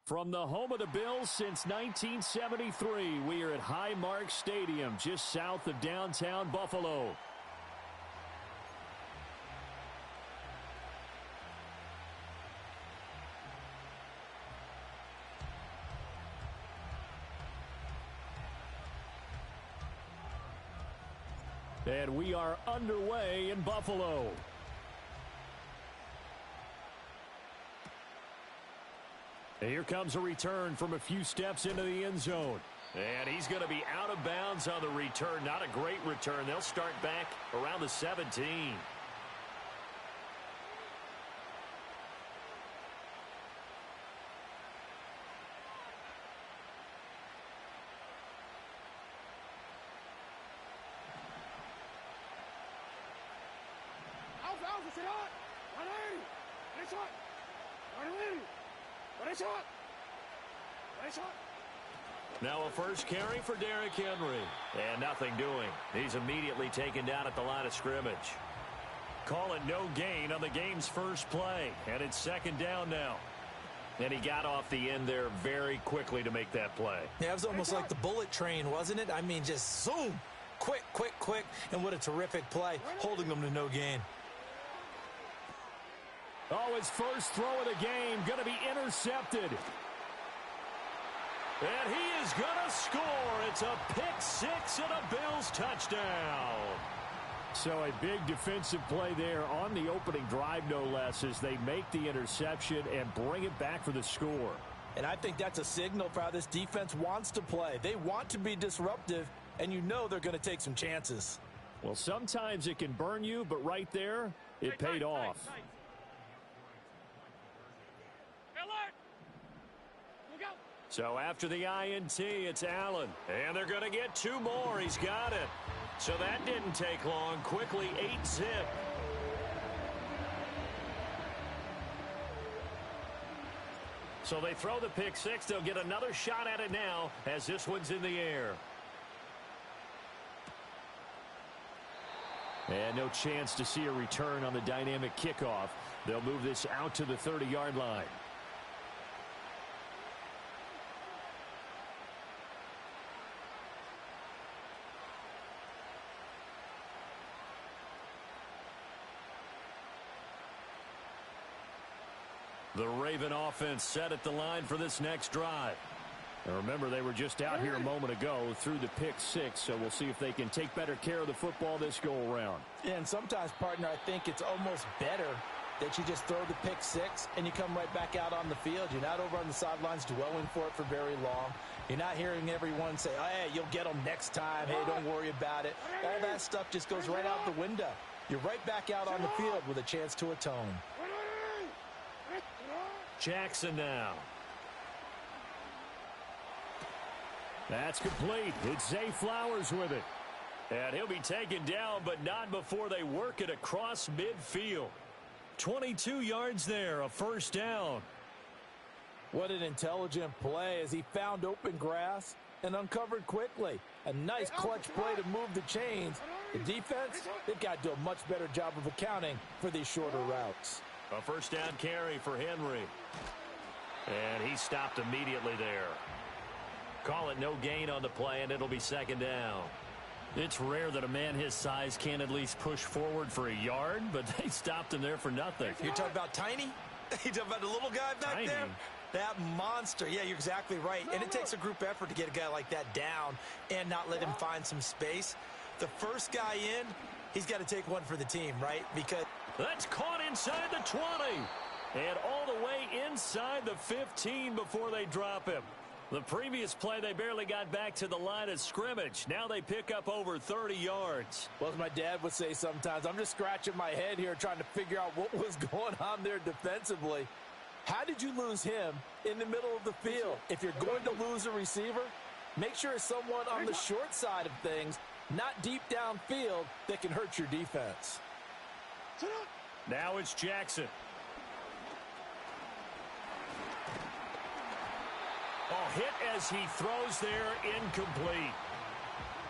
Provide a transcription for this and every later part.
From the home of the Bills since 1973, we are at Highmark Stadium, just south of downtown Buffalo. And we are underway in Buffalo. And here comes a return from a few steps into the end zone. And he's going to be out of bounds on the return. Not a great return. They'll start back around the 17. Now a first carry for Derrick Henry. And nothing doing. He's immediately taken down at the line of scrimmage. Call it no gain on the game's first play. And it's second down now. And he got off the end there very quickly to make that play. Yeah, it was almost like the bullet train, wasn't it? I mean, just zoom. Quick, quick, quick. And what a terrific play, holding them to no gain. Oh, his first throw of the game going to be intercepted. And he is going to score. It's a pick six and a Bills touchdown. So a big defensive play there on the opening drive, no less, as they make the interception and bring it back for the score. And I think that's a signal for how this defense wants to play. They want to be disruptive, and you know they're going to take some chances. Well, sometimes it can burn you, but right there, it paid off. So after the INT, it's Allen. And they're going to get two more. He's got it. So that didn't take long. Quickly, 8-zip. So they throw the pick six. They'll get another shot at it now as this one's in the air. And no chance to see a return on the dynamic kickoff. They'll move this out to the 30-yard line. The Raven offense set at the line for this next drive. And remember, they were just out here a moment ago through the pick six, so we'll see if they can take better care of the football this go-around. Yeah, and sometimes, partner, I think it's almost better that you just throw the pick six and you come right back out on the field. You're not over on the sidelines dwelling for it for very long. You're not hearing everyone say, oh, hey, you'll get them next time. Hey, don't worry about it. All that stuff just goes right out the window. You're right back out on the field with a chance to atone. Jackson now. That's complete. It's Zay Flowers with it. And he'll be taken down, but not before they work it across midfield. 22 yards there, a first down. What an intelligent play as he found open grass and uncovered quickly. A nice clutch play to move the chains. The defense, they've got to do a much better job of accounting for these shorter routes. A first down carry for Henry. And he stopped immediately there. Call it no gain on the play, and it'll be second down. It's rare that a man his size can at least push forward for a yard, but they stopped him there for nothing. You're talking about Tiny? You're talking about the little guy back there? That monster. Yeah, you're exactly right. And it takes a group effort to get a guy like that down and not let him find some space. The first guy in, he's got to take one for the team, right? Because that's caught inside the 20. And all the way inside the 15 before they drop him. The previous play, they barely got back to the line of scrimmage. Now they pick up over 30 yards. Well, as my dad would say sometimes, I'm just scratching my head here trying to figure out what was going on there defensively. How did you lose him in the middle of the field? If you're going to lose a receiver, make sure it's someone on the short side of things, not deep downfield, that can hurt your defense. Now it's Jackson. Oh, hit as he throws there, incomplete.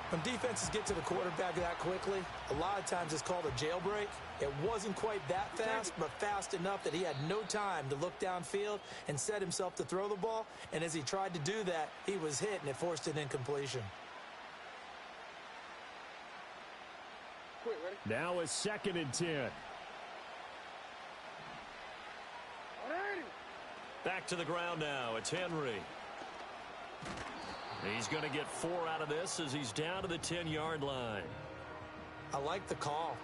When defenses get to the quarterback that quickly, a lot of times it's called a jailbreak. It wasn't quite that fast, but fast enough that he had no time to look downfield and set himself to throw the ball. And as he tried to do that, he was hit, and it forced an incompletion. Now a 2nd and 10. Back to the ground now. It's Henry. He's going to get 4 out of this as he's down to the 10-yard line. I like the call.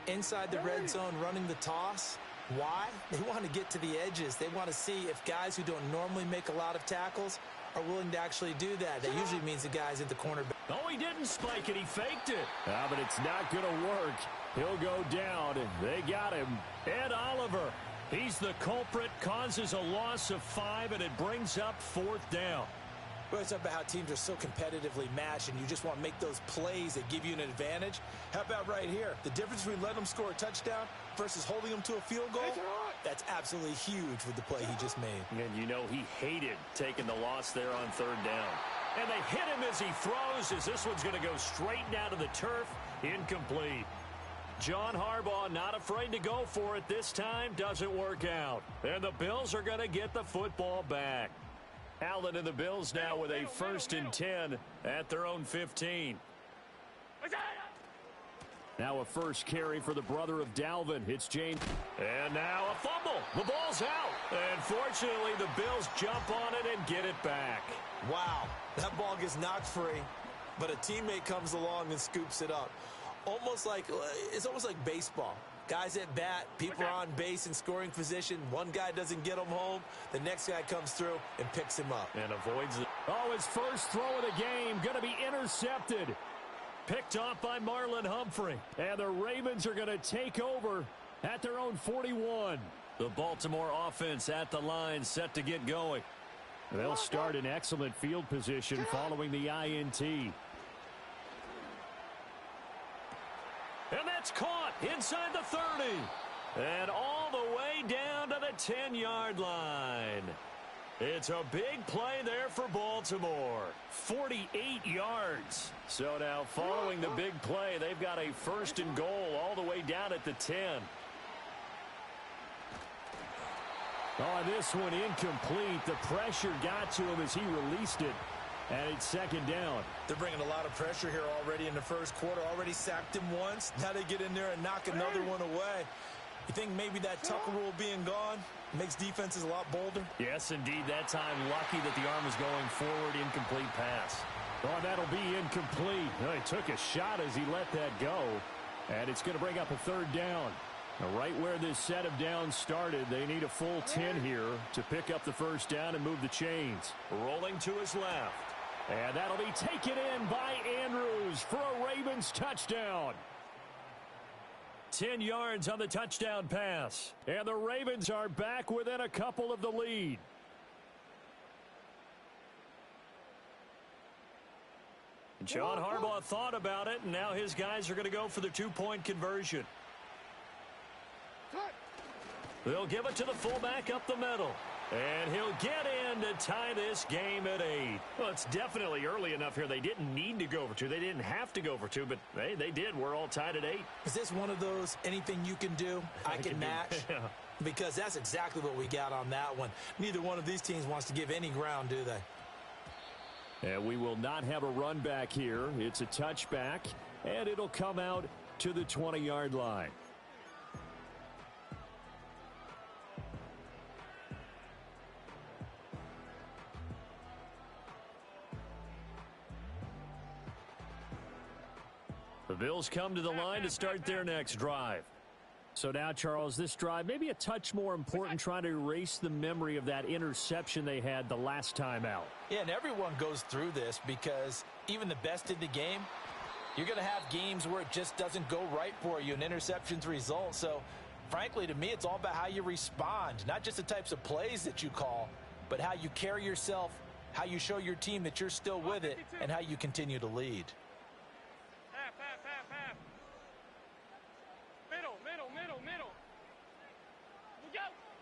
Inside the red zone running the toss. Why? They want to get to the edges. They want to see if guys who don't normally make a lot of tackles are willing to actually do that. That usually means the guy's at the cornerback. Oh, he didn't spike it. He faked it. But it's not going to work. He'll go down, and they got him. Ed Oliver, he's the culprit, causes a loss of 5, and it brings up 4th down. Well, it's about how teams are so competitively matched, and you just want to make those plays that give you an advantage. How about right here? The difference between letting them score a touchdown versus holding them to a field goal, that's absolutely huge with the play he just made. And you know he hated taking the loss there on 3rd down. And they hit him as he throws, as this one's going to go straight down to the turf. Incomplete. John Harbaugh not afraid to go for it this time. Doesn't work out. And the Bills are going to get the football back. Allen and the Bills now with a 1st and 10 at their own 15. Now a first carry for the brother of Dalvin. It's James. And now a fumble. The ball's out. And fortunately, the Bills jump on it and get it back. Wow, that ball gets knocked free, but a teammate comes along and scoops it up. It's almost like baseball. Guys at bat, people are on base in scoring position. One guy doesn't get him home. The next guy comes through and picks him up. And avoids it. Oh, his first throw of the game going to be intercepted. Picked off by Marlon Humphrey. And the Ravens are going to take over at their own 41. The Baltimore offense at the line set to get going. They'll start in excellent field position following the INT. And that's caught inside the 30. And all the way down to the 10-yard line. It's a big play there for Baltimore. 48 yards. So now following the big play, they've got a 1st and goal all the way down at the 10. Oh, this one incomplete. The pressure got to him as he released it. And it's 2nd down. They're bringing a lot of pressure here already in the first quarter. Already sacked him once. Now they get in there and knock another one away. You think maybe that Tucker rule being gone makes defenses a lot bolder? Yes, indeed. That time lucky that the arm was going forward. Incomplete pass. Oh, that'll be incomplete. Oh, he took a shot as he let that go. And it's going to bring up a 3rd down. Now, right where this set of downs started, they need a full 10 here to pick up the 1st down and move the chains. Rolling to his left. And that'll be taken in by Andrews for a Ravens touchdown. 10 yards on the touchdown pass. And the Ravens are back within a couple of the lead. John Harbaugh thought about it, and now his guys are going to go for the 2-point conversion. They'll give it to the fullback up the middle. And he'll get in to tie this game at 8. Well, it's definitely early enough here. They didn't need to go for 2. They didn't have to go for 2, but they did. We're all tied at 8. Is this one of those anything you can do, I can match? Yeah. Because that's exactly what we got on that one. Neither one of these teams wants to give any ground, do they? And we will not have a run back here. It's a touchback, and it'll come out to the 20-yard line. The Bills come to the line to start their next drive. So now, Charles, this drive maybe a touch more important, trying to erase the memory of that interception they had the last time out. Yeah, and everyone goes through this because even the best in the game, you're going to have games where it just doesn't go right for you, and interceptions result. So, frankly, to me, it's all about how you respond, not just the types of plays that you call, but how you carry yourself, how you show your team that you're still with it, and how you continue to lead.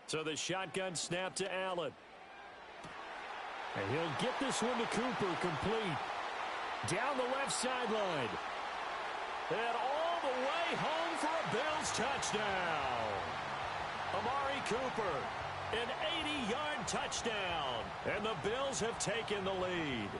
So the shotgun snap to Allen. And he'll get this one to Cooper, complete. Down the left sideline. And all the way home for a Bills touchdown. Amari Cooper, an 80-yard touchdown. And the Bills have taken the lead.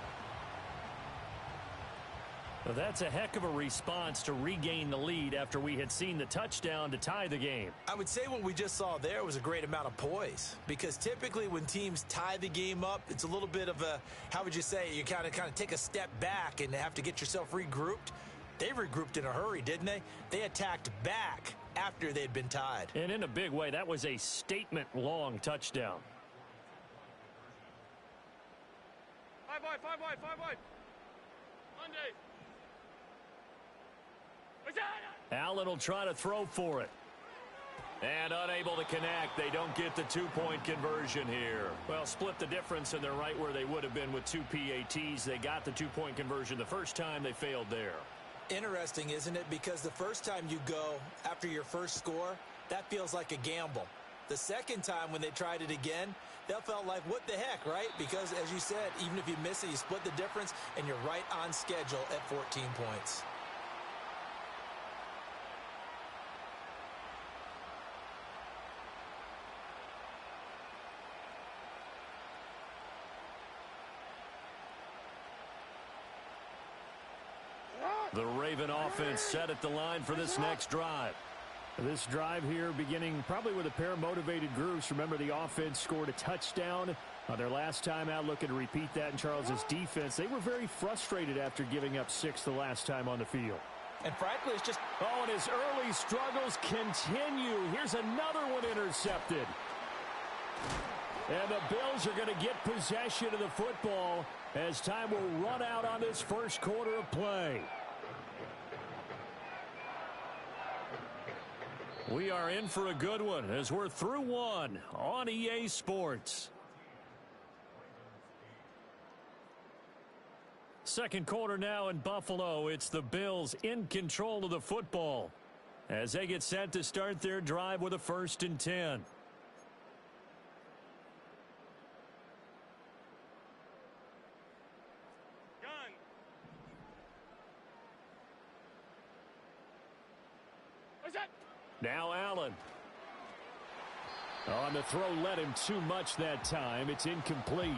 Well, that's a heck of a response to regain the lead after we had seen the touchdown to tie the game. I would say what we just saw there was a great amount of poise, because typically when teams tie the game up, it's a little bit of a, how would you say, you kind of take a step back and have to get yourself regrouped. They regrouped in a hurry, didn't they? They attacked back after they'd been tied. And in a big way, that was a statement-long touchdown. 5 wide, 5 wide, 5 wide. Monday. Allen will try to throw for it. And unable to connect. They don't get the two-point conversion here. Well, split the difference, and they're right where they would have been with two PATs. They got the two-point conversion the first time. They failed there. Interesting, isn't it? Because the first time you go after your first score, that feels like a gamble. The second time when they tried it again, that felt like, what the heck, right? Because, as you said, even if you miss it, you split the difference, and you're right on schedule at 14 points. The Raven offense set at the line for this next drive. This drive here beginning probably with a pair of motivated groups. Remember, the offense scored a touchdown their last time out, looking to repeat that in Charles's defense. They were very frustrated after giving up 6 the last time on the field. And frankly, it's just... Oh, and his early struggles continue. Here's another one intercepted. And the Bills are going to get possession of the football as time will run out on this first quarter of play. We are in for a good one as we're through one on EA Sports. Second quarter now in Buffalo. It's the Bills in control of the football as they get set to start their drive with a 1st and 10. Gun. What's that? Now Allen. On the throw, led him too much that time. It's incomplete.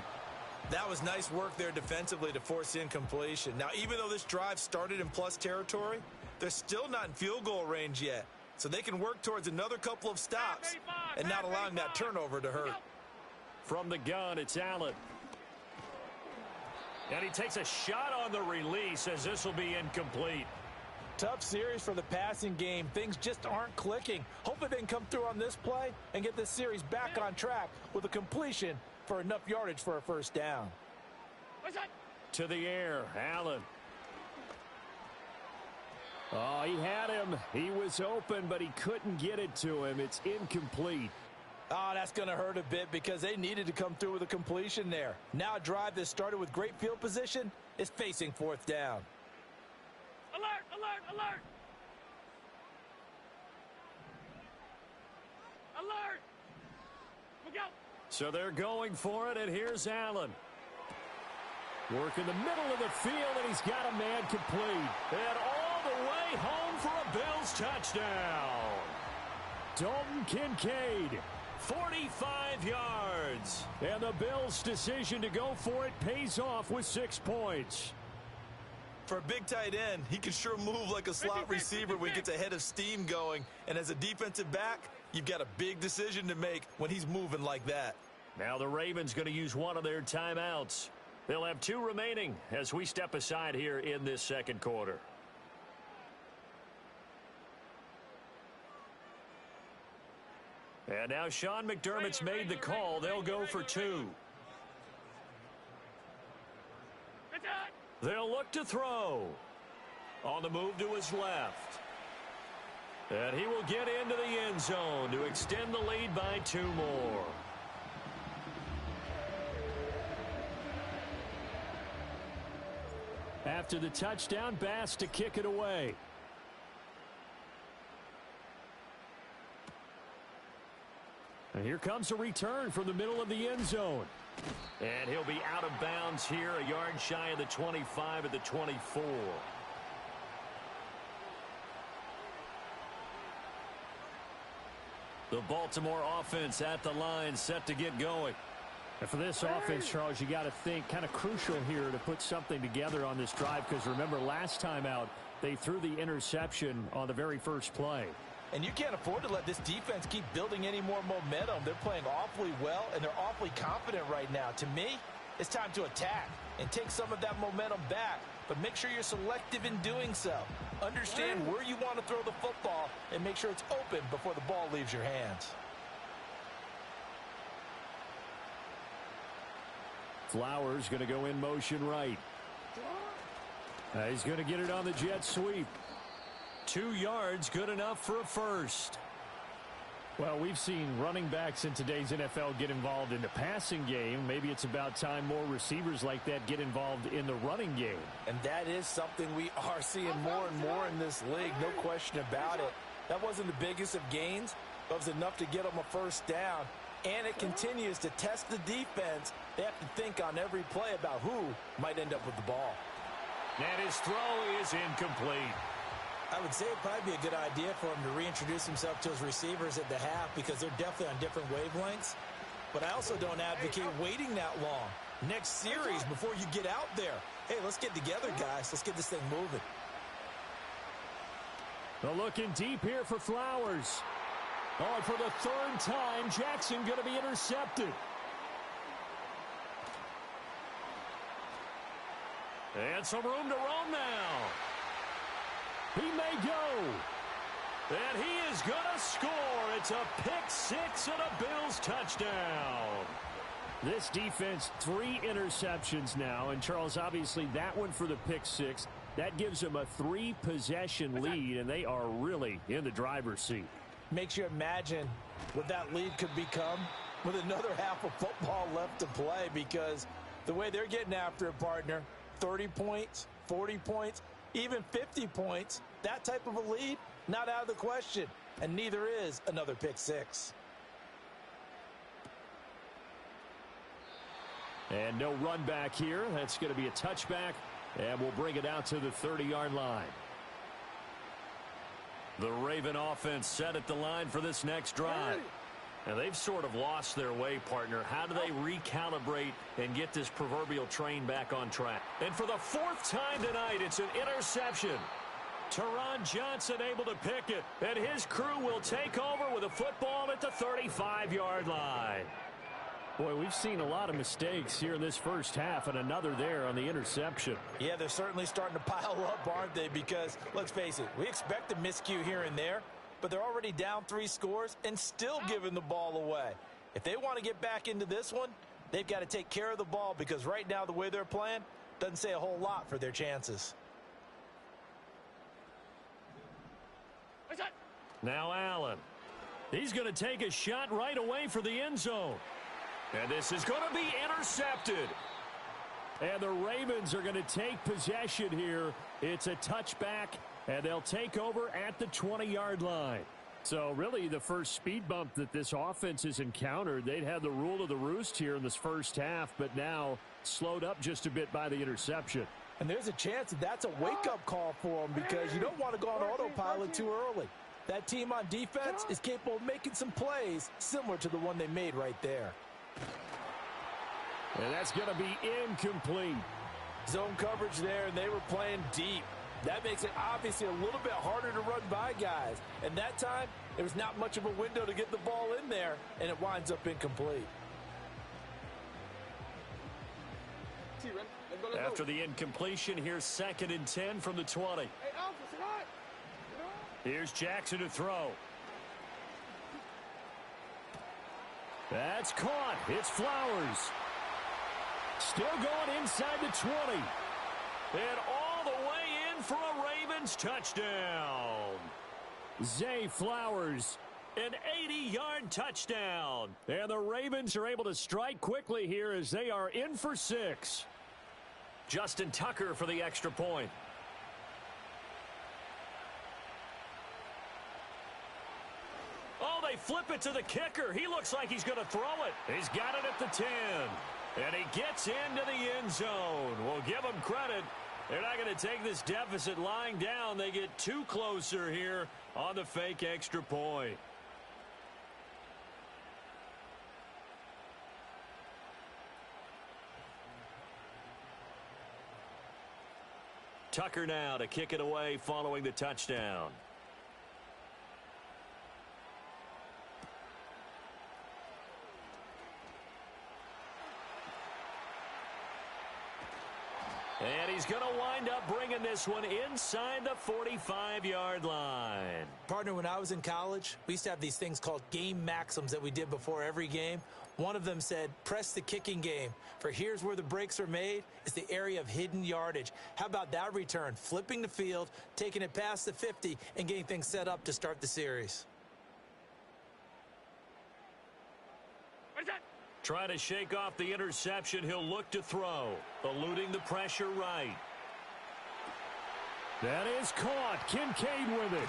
That was nice work there defensively to force incompletion. Now, even though this drive started in plus territory, they're still not in field goal range yet. So they can work towards another couple of stops and not allowing that turnover to hurt. From the gun, it's Allen. And he takes a shot on the release as this will be incomplete. Tough series for the passing game. Things just aren't clicking. Hopefully they can come through on this play and get this series back on track with a completion for enough yardage for a first down. What's that? To the air, Allen. Oh, he had him. He was open, but he couldn't get it to him. It's incomplete. Oh, that's going to hurt a bit because they needed to come through with a completion there. Now a drive that started with great field position is facing 4th down. Alert, alert, alert. Alert. Look out. So they're going for it, and here's Allen. Work in the middle of the field, and he's got a man complete. And all the way home for a Bills touchdown. Dalton Kincaid, 45 yards. And the Bills' decision to go for it pays off with 6 points. For a big tight end, he can sure move like a slot receiver when he gets a head of steam going. And as a defensive back, you've got a big decision to make when he's moving like that. Now the Ravens going to use one of their timeouts. They'll have 2 remaining as we step aside here in this second quarter. And now Sean McDermott's made the call. They'll go for 2. They'll look to throw. On the move to his left. And he will get into the end zone to extend the lead by 2 more. After the touchdown, Bass to kick it away. And here comes a return from the middle of the end zone. And he'll be out of bounds here, a yard shy of the 25 at the 24. The Baltimore offense at the line, set to get going. And for this offense, Charles, you got to think kind of crucial here to put something together on this drive, because remember last time out, they threw the interception on the very first play. And you can't afford to let this defense keep building any more momentum. They're playing awfully well, and they're awfully confident right now. To me, it's time to attack and take some of that momentum back, but make sure you're selective in doing so. Understand where you want to throw the football and make sure it's open before the ball leaves your hands. Flowers going to go in motion right. He's going to get it on the jet sweep. 2 yards, good enough for a first. Well, we've seen running backs in today's NFL get involved in the passing game. Maybe it's about time more receivers like that get involved in the running game. And that is something we are seeing more and more in this league, no question about it. That wasn't the biggest of gains, but it was enough to get them a first down. And it continues to test the defense. They have to think on every play about who might end up with the ball. And his throw is incomplete. I would say it'd probably be a good idea for him to reintroduce himself to his receivers at the half, because they're definitely on different wavelengths. But I also don't advocate waiting that long. Next series before you get out there. Hey, let's get together, guys. Let's get this thing moving. They're looking deep here for Flowers. Oh, and for the third time, Jackson going to be intercepted. And some room to roam now. He may go. And he is going to score. It's a pick-6 and a Bills touchdown. This defense, 3 interceptions now. And, Charles, obviously that one for the pick-6. That gives them a 3-possession lead, and they are really in the driver's seat. Makes you imagine what that lead could become with another half of football left to play, because the way they're getting after it, partner, 30 points, 40 points, even 50 points, that type of a lead, not out of the question. And neither is another pick-6. And no run back here. That's going to be a touchback, and we'll bring it out to the 30-yard line. The Raven offense set at the line for this next drive. And they've sort of lost their way, partner. How do they recalibrate and get this proverbial train back on track? And for the 4th time tonight, it's an interception. Teron Johnson able to pick it. And his crew will take over with a football at the 35-yard line. Boy, we've seen a lot of mistakes here in this first half, and another there on the interception. Yeah, they're certainly starting to pile up, aren't they? Because, let's face it, we expect a miscue here and there, but they're already down 3 scores and still giving the ball away. If they want to get back into this one, they've got to take care of the ball, because right now the way they're playing doesn't say a whole lot for their chances. Now Allen. He's going to take a shot right away for the end zone. And this is going to be intercepted. And the Ravens are going to take possession here. It's a touchback, and they'll take over at the 20-yard line. So really the first speed bump that this offense has encountered. They'd had the rule of the roost here in this first half, but now slowed up just a bit by the interception. And there's a chance that that's a wake-up call for them, because you don't want to go on autopilot too early. That team on defense is capable of making some plays similar to the one they made right there. And that's going to be incomplete. Zone coverage there, and they were playing deep. That makes it obviously a little bit harder to run by guys. And that time, there was not much of a window to get the ball in there, and it winds up incomplete. After the incompletion, here's 2nd and 10 from the 20. Here's Jackson to throw. That's caught. It's Flowers. Still going inside the 20. And all the way in for a Ravens touchdown. Zay Flowers. An 80-yard touchdown. And the Ravens are able to strike quickly here as they are in for 6. Justin Tucker for the extra point. Oh, they flip it to the kicker. He looks like he's going to throw it. He's got it at the 10. And he gets into the end zone. We'll give him credit. They're not going to take this deficit lying down. They get two closer here on the fake extra point. Tucker now to kick it away following the touchdown. And he's going to wind up bringing this one inside the 45-yard line. Partner, when I was in college, we used to have these things called game maxims that we did before every game. One of them said, press the kicking game. For here's where the breaks are made, is the area of hidden yardage. How about that return? Flipping the field, taking it past the 50, and getting things set up to start the series. Trying to shake off the interception. He'll look to throw. Eluding the pressure right. That is caught. Kincaid with it.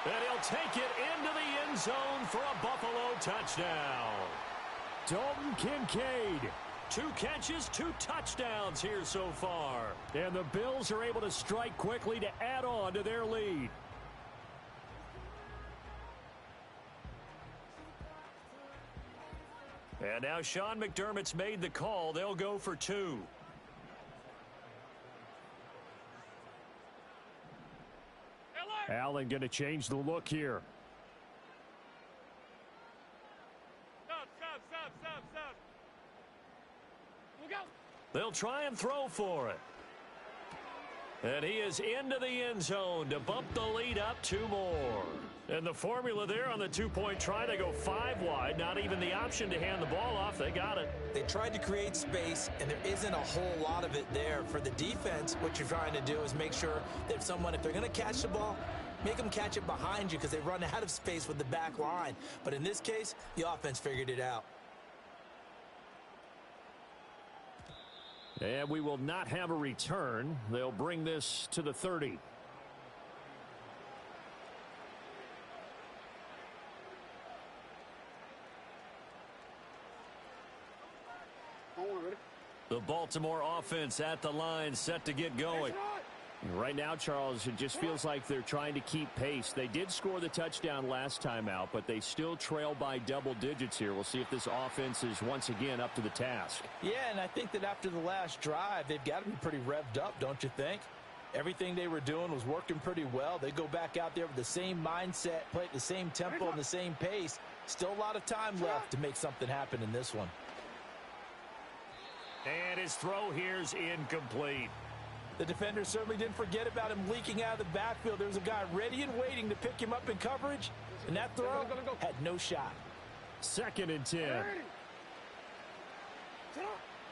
And he'll take it into the end zone for a Buffalo touchdown. Dalton Kincaid. 2 catches, 2 touchdowns here so far. And the Bills are able to strike quickly to add on to their lead. And now Sean McDermott's made the call. They'll go for 2. Allen going to change the look here. Stop. We'll go. They'll try and throw for it. And he is into the end zone to bump the lead up 2 more. And the formula there on the 2-point try, they go 5 wide. Not even the option to hand the ball off. They got it. They tried to create space, and there isn't a whole lot of it there. For the defense, what you're trying to do is make sure that if they're going to catch the ball, make them catch it behind you because they run out of space with the back line. But in this case, the offense figured it out. And we will not have a return. They'll bring this to the 30. The Baltimore offense at the line, set to get going. Right now, Charles, it just feels like they're trying to keep pace. They did score the touchdown last time out, but they still trail by double digits here. We'll see if this offense is once again up to the task. Yeah, and I think that after the last drive, they've got to be pretty revved up, don't you think? Everything they were doing was working pretty well. They go back out there with the same mindset, play at the same tempo and the same pace. Still a lot of time left to make something happen in this one. And his throw here's incomplete. The defender certainly didn't forget about him leaking out of the backfield. There was a guy ready and waiting to pick him up in coverage, and that throw had no shot. 2nd and 10.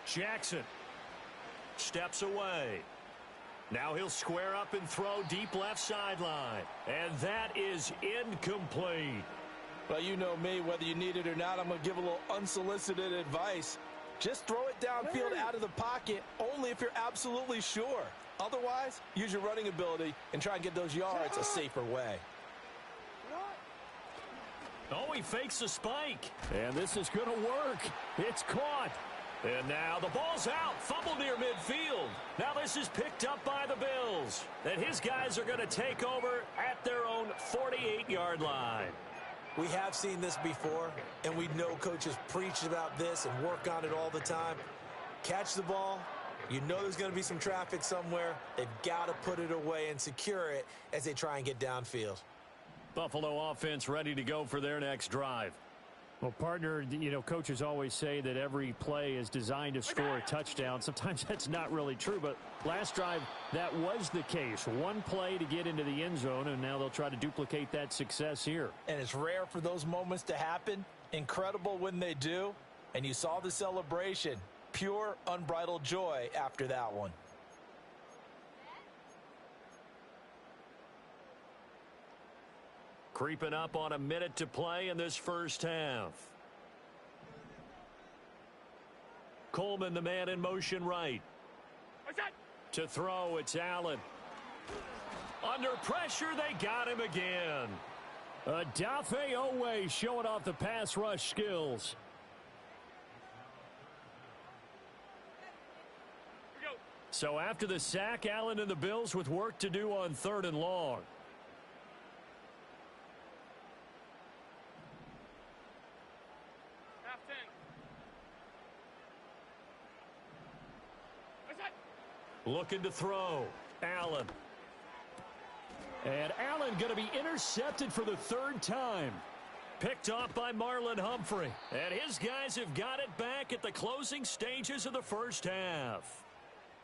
Jackson steps away. Now he'll square up and throw deep left sideline. And that is incomplete. Well, you know me, whether you need it or not, I'm going to give a little unsolicited advice. Just throw it downfield out of the pocket only if you're absolutely sure. Otherwise, use your running ability and try and get those yards a safer way. Oh, he fakes a spike. And this is going to work. It's caught. And now the ball's out. Fumble near midfield. Now this is picked up by the Bills. And his guys are going to take over at their own 48-yard line. We have seen this before, and we know coaches preach about this and work on it all the time. Catch the ball. You know there's going to be some traffic somewhere. They've got to put it away and secure it as they try and get downfield. Buffalo offense ready to go for their next drive. Well, partner, you know, coaches always say that every play is designed to score a touchdown. Sometimes that's not really true, but last drive, that was the case. One play to get into the end zone, and now they'll try to duplicate that success here. And it's rare for those moments to happen. Incredible when they do. And you saw the celebration. Pure, unbridled joy after that one. Creeping up on a minute to play in this first half. Coleman, the man in motion right. To throw, it's Allen. Under pressure, they got him again. Odafe Oweh showing off the pass rush skills. So after the sack, Allen and the Bills with work to do on 3rd and long. Half 10. Looking to throw. Allen. And Allen going to be intercepted for the 3rd time. Picked off by Marlon Humphrey. And his guys have got it back at the closing stages of the first half.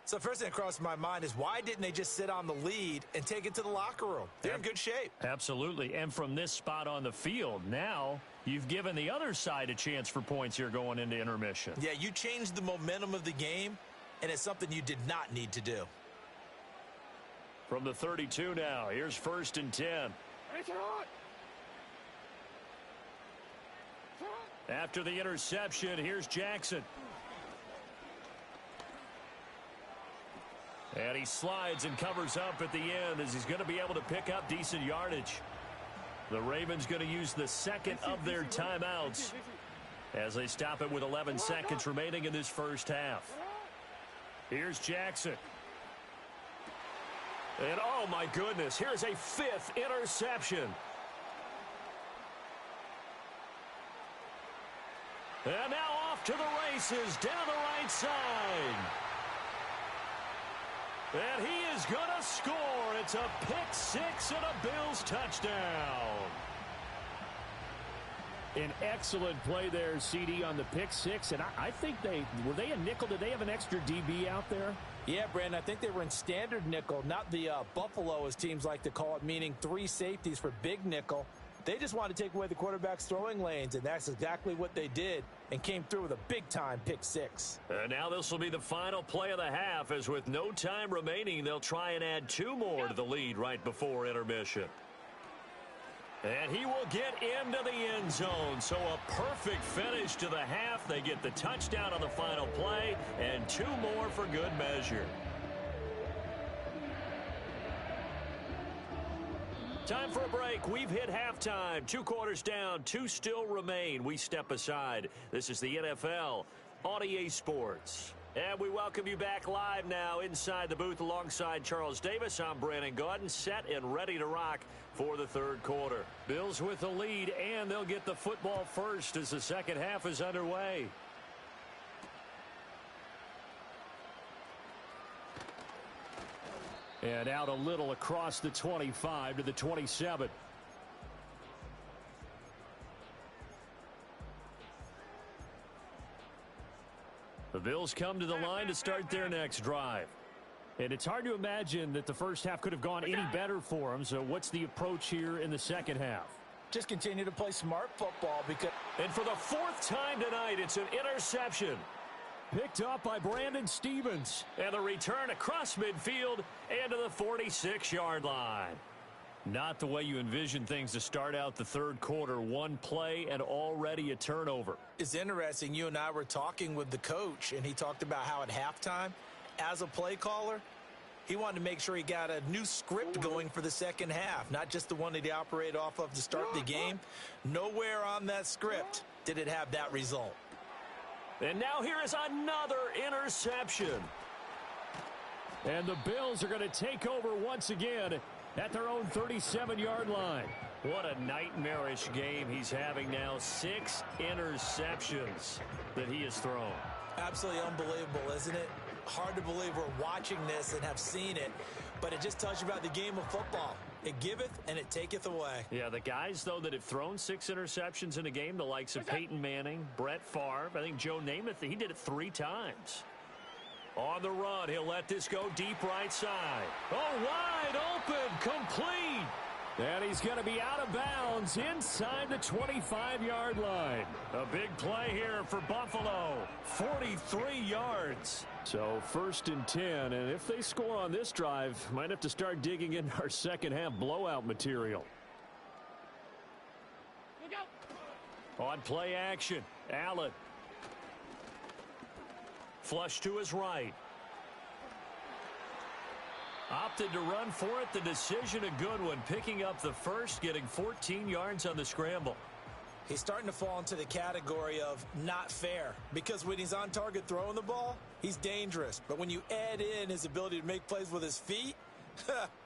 So first thing that crossed my mind is why didn't they just sit on the lead and take it to the locker room? They're in good shape. Absolutely. And from this spot on the field, now you've given the other side a chance for points here going into intermission. Yeah, you changed the momentum of the game, and it's something you did not need to do. From the 32 now, here's 1st and 10. After the interception, here's Jackson. And he slides and covers up at the end as he's going to be able to pick up decent yardage. The Ravens going to use the second of their timeouts as they stop it with 11 seconds remaining in this first half. Here's Jackson. And oh my goodness, here's a 5th interception. And now off to the races down the right side. And he is going to score. It's a pick 6 and a Bills touchdown. An excellent play there, CD, on the pick 6. And I think were they a nickel? Did they have an extra DB out there? Yeah, Brandon, I think they were in standard nickel, not the Buffalo, as teams like to call it, meaning 3 safeties for big nickel. They just wanted to take away the quarterback's throwing lanes, and that's exactly what they did and came through with a big-time pick 6. And now this will be the final play of the half, as with no time remaining, they'll try and add 2 more to the lead right before intermission. And he will get into the end zone. So a perfect finish to the half. They get the touchdown on the final play, and 2 more for good measure. Time for a break. We've hit halftime. 2 quarters down. 2 still remain. We step aside. This is the NFL on EA Sports. And we welcome you back live now inside the booth alongside Charles Davis. I'm Brandon Gaudin, set and ready to rock for the 3rd quarter. Bills with the lead, and they'll get the football first as the second half is underway. And out a little across the 25 to the 27. The Bills come to the line to start their next drive. And it's hard to imagine that the first half could have gone any better for them. So what's the approach here in the second half? Just continue to play smart football because... And for the 4th time tonight, it's an interception. Picked up by Brandon Stephens. And the return across midfield and to the 46-yard line. Not the way you envision things to start out the 3rd quarter. 1 play and already a turnover. It's interesting. You and I were talking with the coach, and he talked about how at halftime, as a play caller, he wanted to make sure he got a new script going for the second half, not just the one that he operated off of to start the game. Nowhere on that script did it have that result. And now here is another interception. And the Bills are going to take over once again at their own 37-yard line. What a nightmarish game he's having now. 6 interceptions that he has thrown. Absolutely unbelievable, isn't it? Hard to believe we're watching this and have seen it, but it just tells you about the game of football. It giveth and it taketh away. Yeah, the guys, though, that have thrown 6 interceptions in a game, the likes of Peyton Manning, Brett Favre, I think Joe Namath, he did it 3 times. On the run, he'll let this go deep right side. Oh, wide open, complete. And he's going to be out of bounds inside the 25-yard line. A big play here for Buffalo. 43 yards. So 1st and 10, and if they score on this drive, might have to start digging in our second half blowout material. Look out. On play action, Allen. Flush to his right. Opted to run for it. The decision a good one. Picking up the first, getting 14 yards on the scramble. He's starting to fall into the category of not fair, because when he's on target throwing the ball, he's dangerous. But when you add in his ability to make plays with his feet,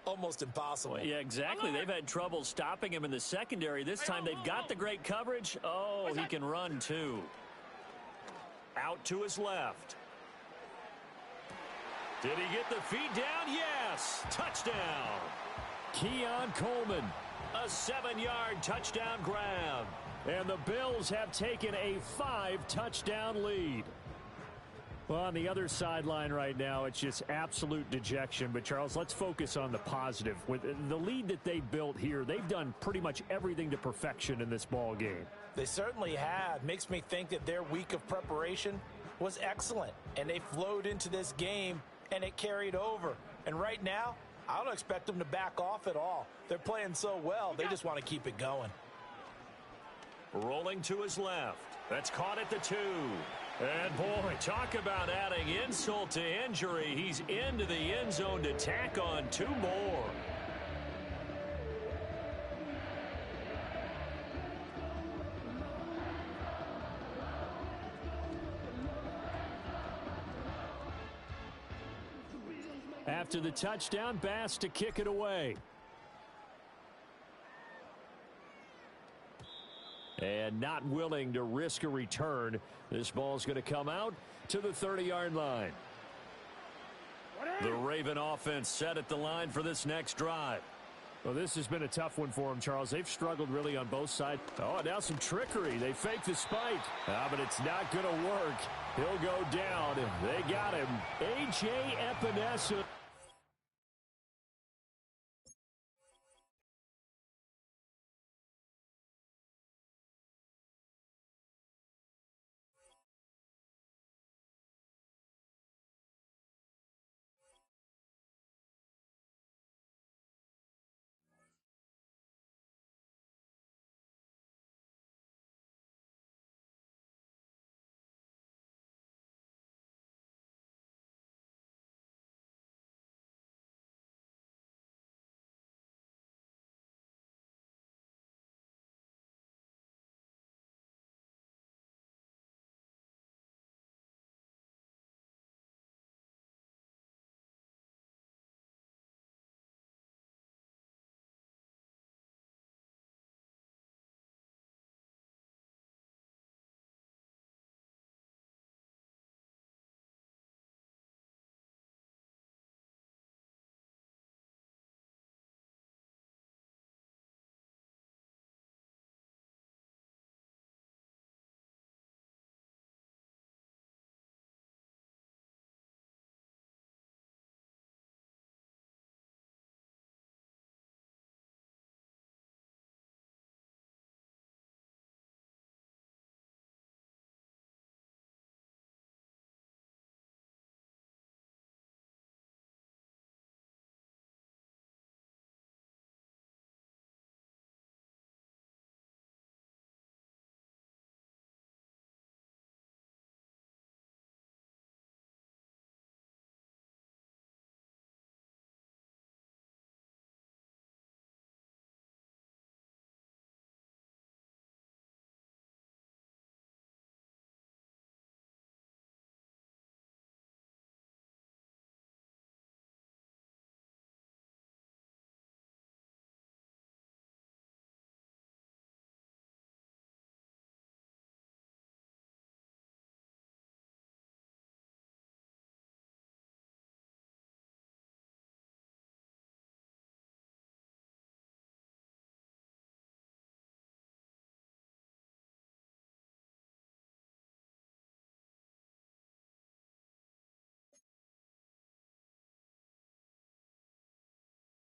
almost impossible. Well, yeah, exactly. They've had trouble stopping him in the secondary. This time they've got the great coverage. Oh, he can run too. Out to his left. Did he get the feet down? Yes. Touchdown. Keon Coleman. A 7-yard touchdown grab. And the Bills have taken a 5-touchdown lead. Well, on the other sideline right now, it's just absolute dejection. But, Charles, let's focus on the positive. With the lead that they built here, they've done pretty much everything to perfection in this ball game. They certainly have. Makes me think that their week of preparation was excellent. And they flowed into this game, and it carried over. And right now, I don't expect them to back off at all. They're playing so well, they just want to keep it going. Rolling to his left. That's caught at the 2. And, boy, talk about adding insult to injury. He's into the end zone to tack on 2 more. After the touchdown, Bass to kick it away. And not willing to risk a return. This ball's going to come out to the 30-yard line. The Raven offense set at the line for this next drive. Well, this has been a tough one for them, Charles. They've struggled really on both sides. Oh, now some trickery. They fake the spike. But it's not going to work. He'll go down. They got him. A.J. Epinesa.